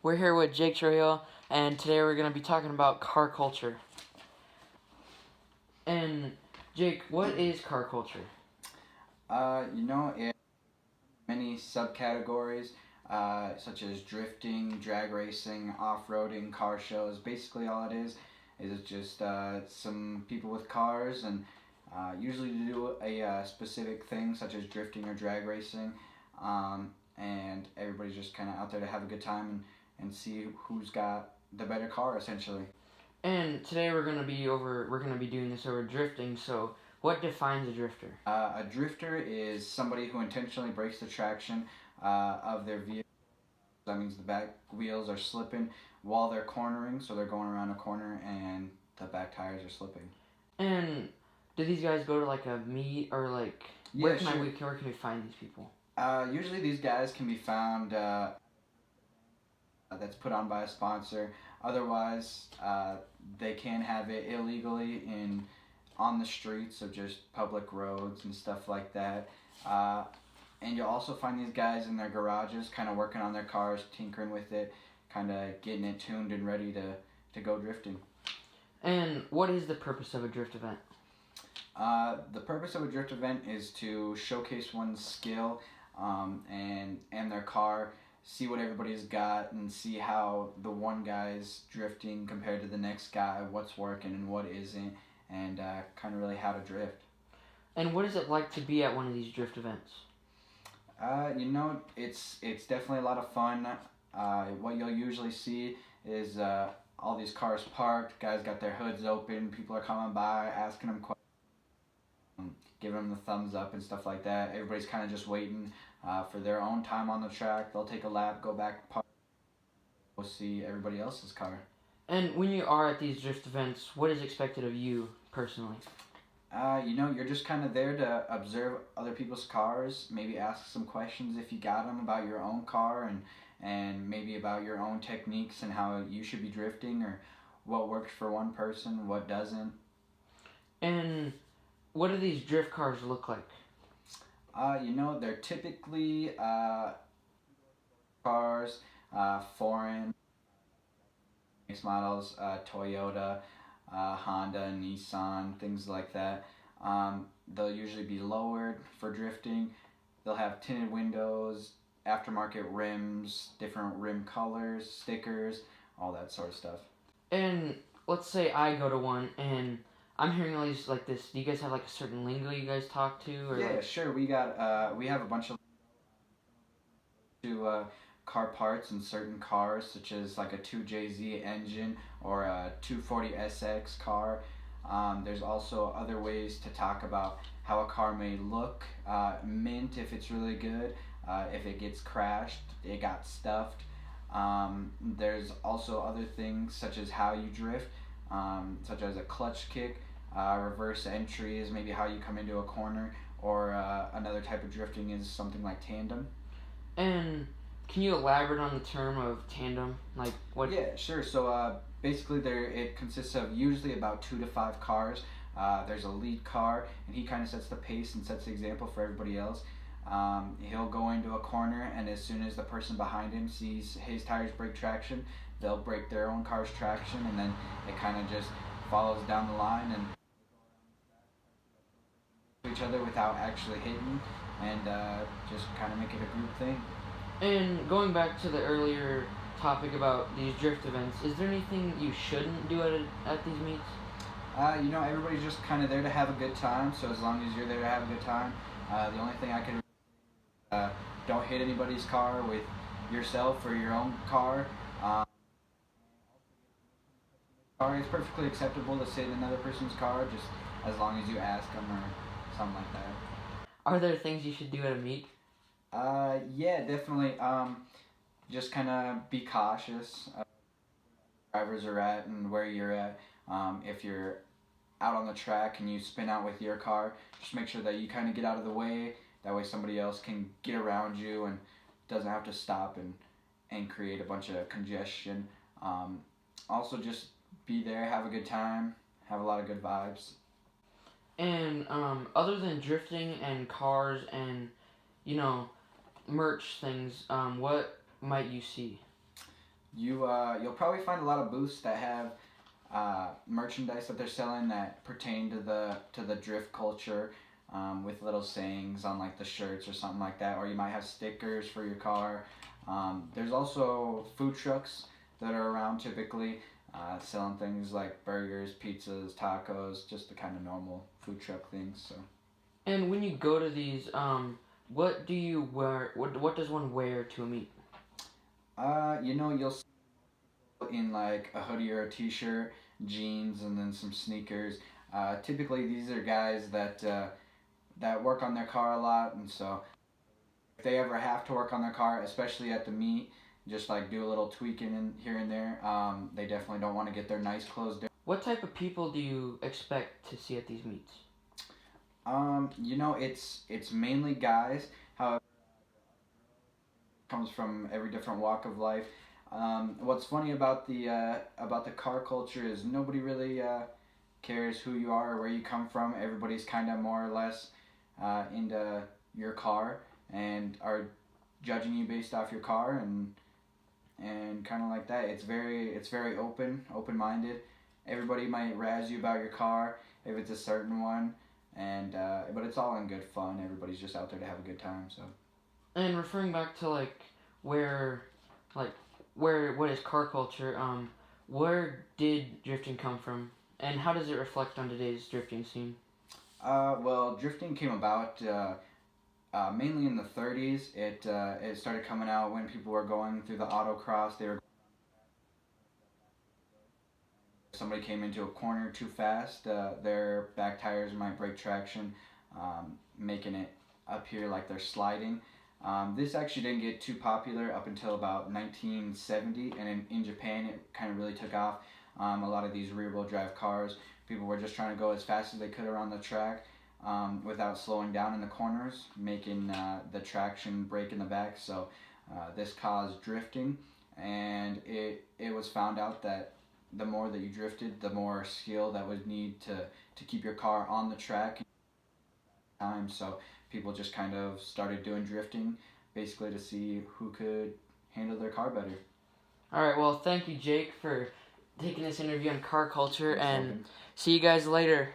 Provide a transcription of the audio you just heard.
We're here with Jake Trujillo, and today we're going to be talking about car culture. And Jake, what is car culture? It many subcategories, such as drifting, drag racing, off-roading, car shows. Basically, all it is it's just some people with cars, and usually to do a specific thing, such as drifting or drag racing. And everybody's just kind of out there to have a good time and see who's got the better car, essentially. And today we're going to be doing this over drifting. So, what defines a drifter? A drifter is somebody who intentionally breaks the traction of their vehicle. That means the back wheels are slipping while they're cornering, so they're going around a corner and the back tires are slipping. And do these guys go to like a meet or like where can we find these people? Usually these guys can be found that's put on by a sponsor. Otherwise, they can have it illegally on the streets of just public roads and stuff like that. And you'll also find these guys in their garages, kind of working on their cars, tinkering with it, kind of getting it tuned and ready to go drifting. And what is the purpose of a drift event? The purpose of a drift event is to showcase one's skill and their car, see what everybody's got, and see how the one guy's drifting compared to the next guy, what's working and what isn't, and kind of really how to drift. And what is it like to be at one of these drift events? It's definitely a lot of fun. What you'll usually see is all these cars parked, guys got their hoods open, people are coming by, asking them questions, giving them the thumbs up and stuff like that. Everybody's kind of just waiting for their own time on the track. They'll take a lap, go back, park, go see everybody else's car. And when you are at these drift events, what is expected of you personally? You're just kind of there to observe other people's cars, maybe ask some questions if you got them about your own car, and maybe about your own techniques and how you should be drifting, or what works for one person, what doesn't. And what do these drift cars look like? They're typically cars, foreign models, Toyota, Honda, Nissan, things like that. They'll usually be lowered for drifting. They'll have tinted windows, aftermarket rims, different rim colors, stickers, all that sort of stuff. And let's say I go to one and I'm hearing all these like this. Do you guys have like a certain lingo you guys talk to? Or yeah, sure. We have a bunch of car parts in certain cars, such as like a 2JZ engine or a 240SX car. There's also other ways to talk about how a car may look. Mint if it's really good. If it gets crashed, it got stuffed. There's also other things such as how you drift, such as a clutch kick. Reverse entry is maybe how you come into a corner, or another type of drifting is something like tandem. And can you elaborate on the term of tandem? Like what? Yeah, sure. So basically, it consists of usually about 2 to 5 cars. There's a lead car, and he kind of sets the pace and sets the example for everybody else. He'll go into a corner, and as soon as the person behind him sees his tires break traction, they'll break their own car's traction, and then it kind of just follows down the line and each other without actually hitting, and just kind of make it a group thing. And going back to the earlier topic about these drift events, is there anything you shouldn't do at these meets? Everybody's just kind of there to have a good time, so as long as you're there to have a good time, the only thing I can don't hit anybody's car with yourself or your own car. It's perfectly acceptable to sit in another person's car, just as long as you ask them or something like that. Are there things you should do at a meet? Yeah, definitely. Just kind of be cautious. Drivers are at and where you're at. If you're out on the track and you spin out with your car, just make sure that you kind of get out of the way. That way somebody else can get around you and doesn't have to stop and create a bunch of congestion. Also, just be there, have a good time, have a lot of good vibes. And other than drifting and cars and, merch things, what might you see? You'll probably find a lot of booths that have merchandise that they're selling that pertain to the drift culture, with little sayings on like the shirts or something like that, or you might have stickers for your car. There's also food trucks that are around typically, selling things like burgers, pizzas, tacos, just the kind of normal food truck things. So. And when you go to these, what do you wear? What does one wear to a meet? You'll see in like a hoodie or a t-shirt, jeans, and then some sneakers. Typically, these are guys that work on their car a lot, and so if they ever have to work on their car, especially at the meet, just like do a little tweaking in here and there, they definitely don't want to get their nice clothes dirty. What type of people do you expect to see at these meets? It's mainly guys. However, comes from every different walk of life. What's funny about the car culture is nobody really cares who you are or where you come from. Everybody's kind of more or less into your car and are judging you based off your car, and kind of like that. It's very open-minded. Everybody might razz you about your car if it's a certain one, and but it's all in good fun. Everybody's just out there to have a good time. So. And referring back to where, like what is car culture? Where did drifting come from, and how does it reflect on today's drifting scene? Well, drifting came about mainly in the 30s. It started coming out when people were going through the autocross. Somebody came into a corner too fast. Their back tires might break traction, making it appear like they're sliding. This actually didn't get too popular up until about 1970, and in Japan it kind of really took off. A lot of these rear-wheel drive cars, people were just trying to go as fast as they could around the track, without slowing down in the corners, making the traction break in the back. So this caused drifting, and it was found out that the more that you drifted, the more skill that would need to keep your car on the track. So people just kind of started doing drifting, basically to see who could handle their car better. All right. Well, thank you, Jake, for taking this interview on car culture, Thanks, and Logan. see you guys later.